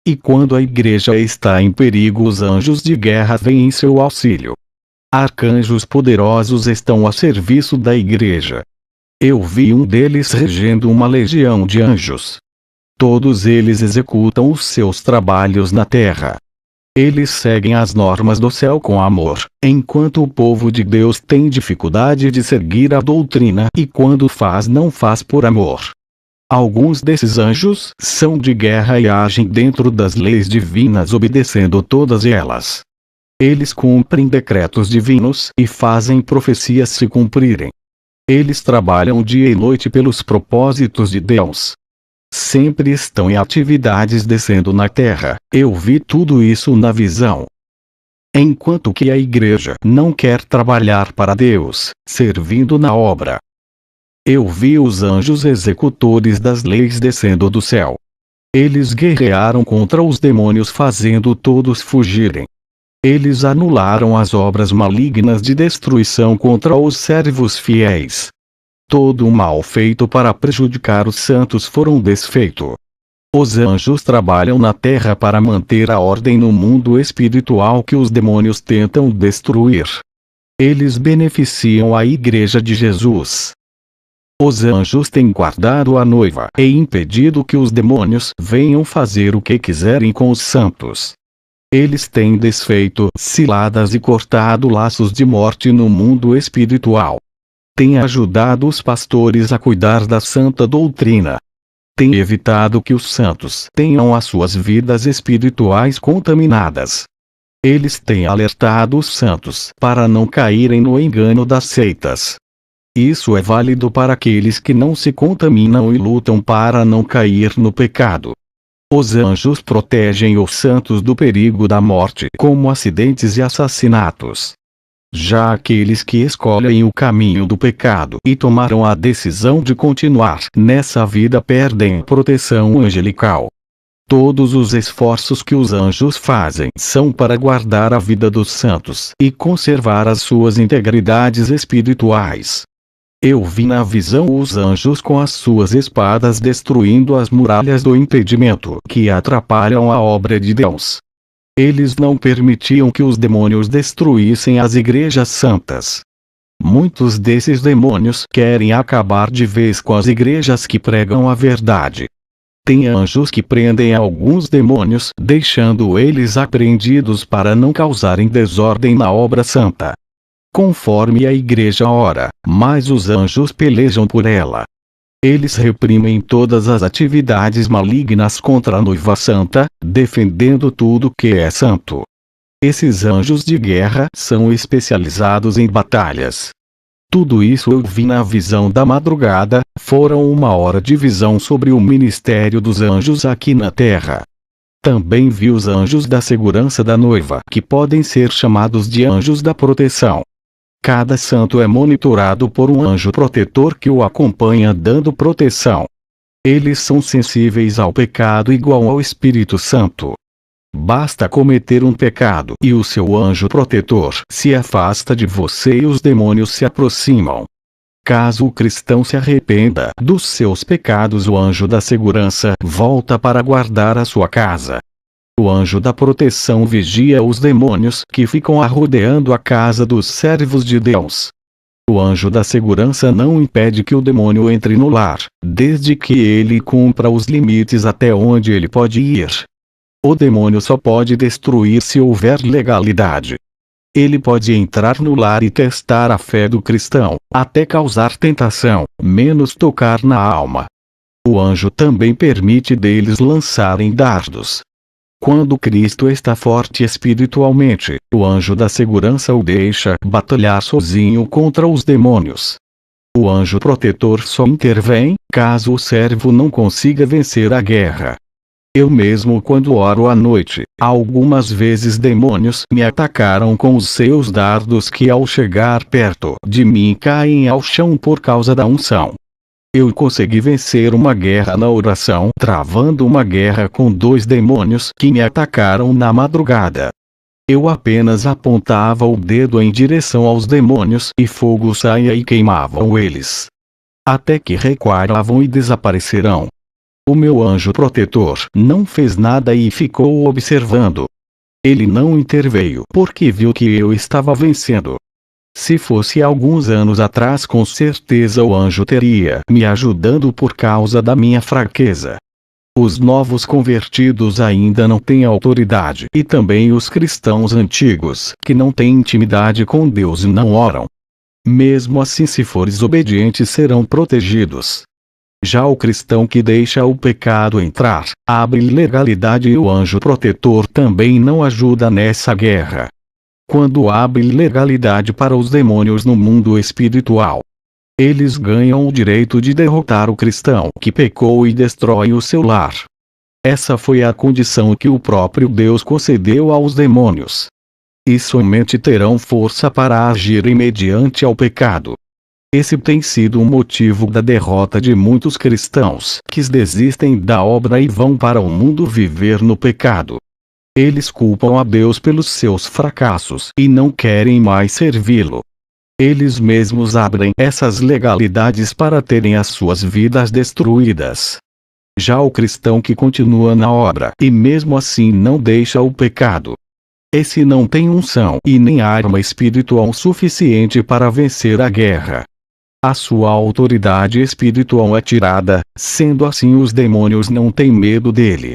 E quando a igreja está em perigo, os anjos de guerra vêm em seu auxílio. Arcanjos poderosos estão a serviço da igreja. Eu vi um deles regendo uma legião de anjos. Todos eles executam os seus trabalhos na terra. Eles seguem as normas do céu com amor, enquanto o povo de Deus tem dificuldade de seguir a doutrina e quando faz não faz por amor. Alguns desses anjos são de guerra e agem dentro das leis divinas obedecendo todas elas. Eles cumprem decretos divinos e fazem profecias se cumprirem. Eles trabalham dia e noite pelos propósitos de Deus. Sempre estão em atividades descendo na terra. Eu vi tudo isso na visão. Enquanto que a igreja não quer trabalhar para Deus, servindo na obra. Eu vi os anjos executores das leis descendo do céu. Eles guerrearam contra os demônios fazendo todos fugirem. Eles anularam as obras malignas de destruição contra os servos fiéis. Todo o mal feito para prejudicar os santos foram desfeito. Os anjos trabalham na terra para manter a ordem no mundo espiritual que os demônios tentam destruir. Eles beneficiam a Igreja de Jesus. Os anjos têm guardado a noiva e impedido que os demônios venham fazer o que quiserem com os santos. Eles têm desfeito ciladas e cortado laços de morte no mundo espiritual. Têm ajudado os pastores a cuidar da santa doutrina. Têm evitado que os santos tenham as suas vidas espirituais contaminadas. Eles têm alertado os santos para não caírem no engano das seitas. Isso é válido para aqueles que não se contaminam e lutam para não cair no pecado. Os anjos protegem os santos do perigo da morte, como acidentes e assassinatos. Já aqueles que escolhem o caminho do pecado e tomaram a decisão de continuar nessa vida perdem proteção angelical. Todos os esforços que os anjos fazem são para guardar a vida dos santos e conservar as suas integridades espirituais. Eu vi na visão os anjos com as suas espadas destruindo as muralhas do impedimento que atrapalham a obra de Deus. Eles não permitiam que os demônios destruíssem as igrejas santas. Muitos desses demônios querem acabar de vez com as igrejas que pregam a verdade. Tem anjos que prendem alguns demônios, deixando eles apreendidos para não causarem desordem na obra santa. Conforme a igreja ora, mas os anjos pelejam por ela. Eles reprimem todas as atividades malignas contra a noiva santa, defendendo tudo que é santo. Esses anjos de guerra são especializados em batalhas. Tudo isso eu vi na visão da madrugada, foram 1 hora de visão sobre o ministério dos anjos aqui na terra. Também vi os anjos da segurança da noiva, que podem ser chamados de anjos da proteção. Cada santo é monitorado por um anjo protetor que o acompanha dando proteção. Eles são sensíveis ao pecado igual ao Espírito Santo. Basta cometer um pecado e o seu anjo protetor se afasta de você e os demônios se aproximam. Caso o cristão se arrependa dos seus pecados, o anjo da segurança volta para guardar a sua casa. O anjo da proteção vigia os demônios que ficam rodeando a casa dos servos de Deus. O anjo da segurança não impede que o demônio entre no lar, desde que ele cumpra os limites até onde ele pode ir. O demônio só pode destruir se houver legalidade. Ele pode entrar no lar e testar a fé do cristão, até causar tentação, menos tocar na alma. O anjo também permite deles lançarem dardos. Quando Cristo está forte espiritualmente, o anjo da segurança o deixa batalhar sozinho contra os demônios. O anjo protetor só intervém caso o servo não consiga vencer a guerra. Eu mesmo, quando oro à noite, algumas vezes demônios me atacaram com os seus dardos que, ao chegar perto de mim, caem ao chão por causa da unção. Eu consegui vencer uma guerra na oração, travando uma guerra com 2 demônios que me atacaram na madrugada. Eu apenas apontava o dedo em direção aos demônios e fogo saía e queimavam eles, até que recuavam e desaparecerão. O meu anjo protetor não fez nada e ficou observando. Ele não interveio porque viu que eu estava vencendo. Se fosse alguns anos atrás, com certeza o anjo teria me ajudando por causa da minha fraqueza. Os novos convertidos ainda não têm autoridade, e também os cristãos antigos, que não têm intimidade com Deus e não oram. Mesmo assim, se fores obediente, serão protegidos. Já o cristão que deixa o pecado entrar, abre legalidade, e o anjo protetor também não ajuda nessa guerra. Quando abre legalidade para os demônios no mundo espiritual, eles ganham o direito de derrotar o cristão que pecou e destrói o seu lar. Essa foi a condição que o próprio Deus concedeu aos demônios. E somente terão força para agirem mediante ao pecado. Esse tem sido o motivo da derrota de muitos cristãos que desistem da obra e vão para o mundo viver no pecado. Eles culpam a Deus pelos seus fracassos e não querem mais servi-lo. Eles mesmos abrem essas legalidades para terem as suas vidas destruídas. Já o cristão que continua na obra e mesmo assim não deixa o pecado, esse não tem unção e nem arma espiritual suficiente para vencer a guerra. A sua autoridade espiritual é tirada, sendo assim os demônios não têm medo dele.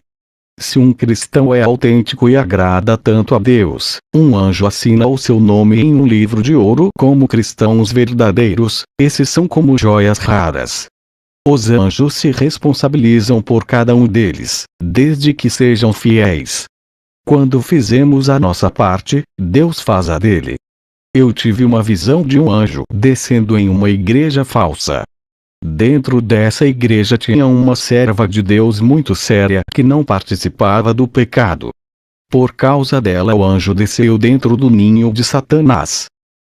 Se um cristão é autêntico e agrada tanto a Deus, um anjo assina o seu nome em um livro de ouro. Como cristãos verdadeiros, esses são como joias raras. Os anjos se responsabilizam por cada um deles, desde que sejam fiéis. Quando fizemos a nossa parte, Deus faz a dele. Eu tive uma visão de um anjo descendo em uma igreja falsa. Dentro dessa igreja tinha uma serva de Deus muito séria que não participava do pecado. Por causa dela, o anjo desceu dentro do ninho de Satanás.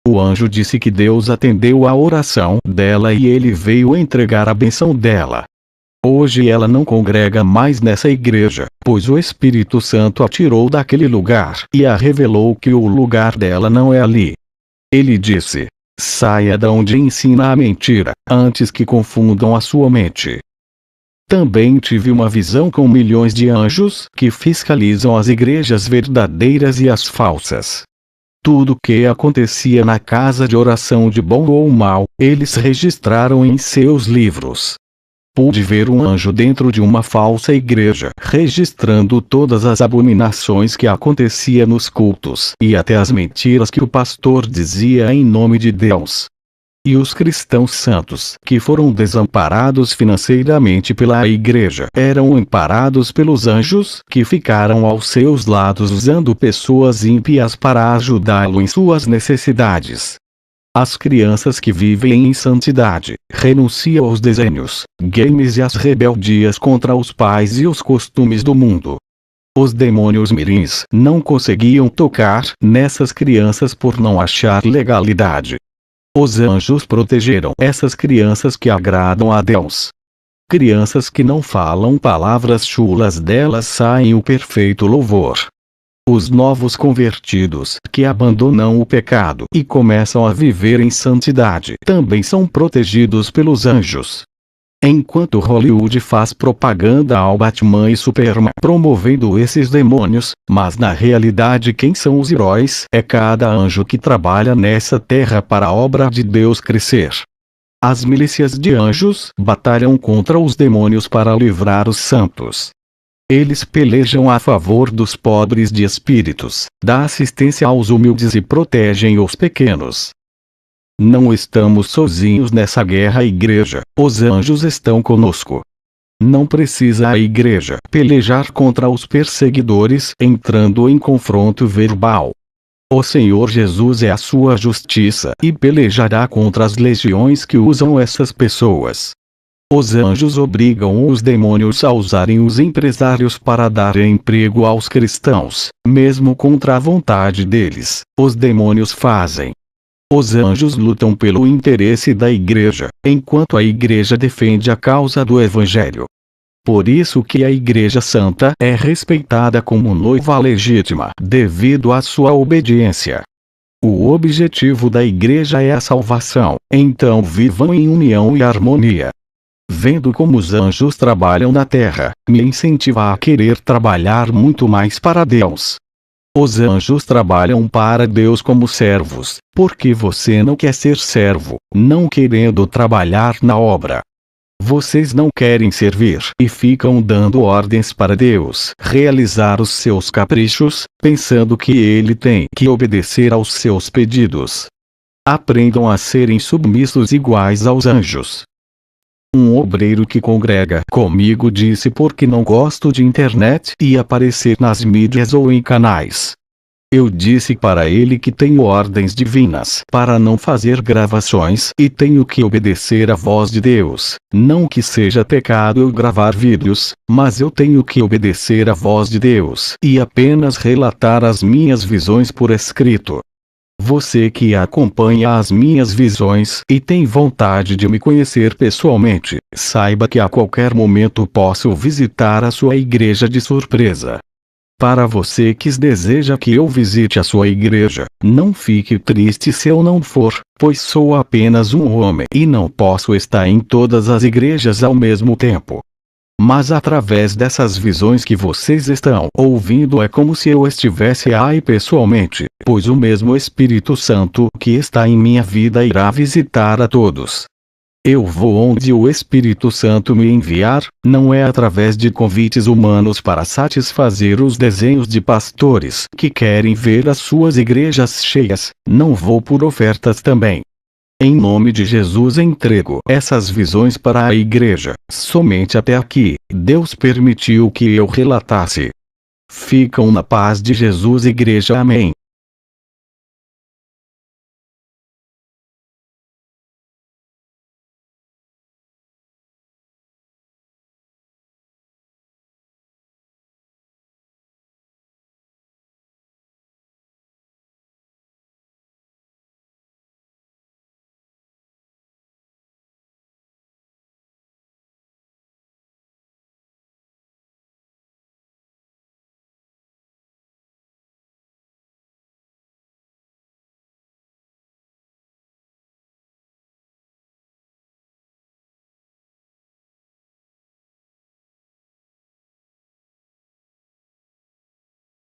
O anjo disse que Deus atendeu a oração dela e ele veio entregar a bênção dela. Hoje ela não congrega mais nessa igreja, pois o Espírito Santo a tirou daquele lugar e a revelou que o lugar dela não é ali. Ele disse: saia da onde ensina a mentira, antes que confundam a sua mente. Também tive uma visão com milhões de anjos que fiscalizam as igrejas verdadeiras e as falsas. Tudo que acontecia na casa de oração, de bom ou mal, eles registraram em seus livros. Pude ver um anjo dentro de uma falsa igreja, registrando todas as abominações que acontecia nos cultos e até as mentiras que o pastor dizia em nome de Deus. E os cristãos santos, que foram desamparados financeiramente pela igreja, eram amparados pelos anjos, que ficaram aos seus lados usando pessoas ímpias para ajudá-lo em suas necessidades. As crianças que vivem em santidade renunciam aos desenhos, games e às rebeldias contra os pais e os costumes do mundo. Os demônios mirins não conseguiam tocar nessas crianças por não achar legalidade. Os anjos protegeram essas crianças que agradam a Deus. Crianças que não falam palavras chulas, delas saem o perfeito louvor. Os novos convertidos que abandonam o pecado e começam a viver em santidade também são protegidos pelos anjos. Enquanto Hollywood faz propaganda ao Batman e Superman promovendo esses demônios, mas na realidade quem são os heróis é cada anjo que trabalha nessa terra para a obra de Deus crescer. As milícias de anjos batalham contra os demônios para livrar os santos. Eles pelejam a favor dos pobres de espíritos, dão assistência aos humildes e protegem os pequenos. Não estamos sozinhos nessa guerra, igreja, os anjos estão conosco. Não precisa a igreja pelejar contra os perseguidores entrando em confronto verbal. O Senhor Jesus é a sua justiça e pelejará contra as legiões que usam essas pessoas. Os anjos obrigam os demônios a usarem os empresários para dar emprego aos cristãos, mesmo contra a vontade deles, os demônios fazem. Os anjos lutam pelo interesse da igreja, enquanto a igreja defende a causa do evangelho. Por isso que a Igreja Santa é respeitada como noiva legítima devido à sua obediência. O objetivo da igreja é a salvação, então vivam em união e harmonia. Vendo como os anjos trabalham na terra, me incentiva a querer trabalhar muito mais para Deus. Os anjos trabalham para Deus como servos, porque você não quer ser servo, não querendo trabalhar na obra. Vocês não querem servir e ficam dando ordens para Deus realizar os seus caprichos, pensando que Ele tem que obedecer aos seus pedidos. Aprendam a serem submissos iguais aos anjos. Um obreiro que congrega comigo disse porque não gosto de internet e aparecer nas mídias ou em canais. Eu disse para ele que tenho ordens divinas para não fazer gravações e tenho que obedecer à voz de Deus. Não que seja pecado eu gravar vídeos, mas eu tenho que obedecer à voz de Deus e apenas relatar as minhas visões por escrito. Você que acompanha as minhas visões e tem vontade de me conhecer pessoalmente, saiba que a qualquer momento posso visitar a sua igreja de surpresa. Para você que deseja que eu visite a sua igreja, não fique triste se eu não for, pois sou apenas um homem e não posso estar em todas as igrejas ao mesmo tempo. Mas através dessas visões que vocês estão ouvindo é como se eu estivesse aí pessoalmente, pois o mesmo Espírito Santo que está em minha vida irá visitar a todos. Eu vou onde o Espírito Santo me enviar, não é através de convites humanos para satisfazer os desejos de pastores que querem ver as suas igrejas cheias, não vou por ofertas também. Em nome de Jesus entrego essas visões para a igreja, somente até aqui, Deus permitiu que eu relatasse. Ficam na paz de Jesus igreja. Amém.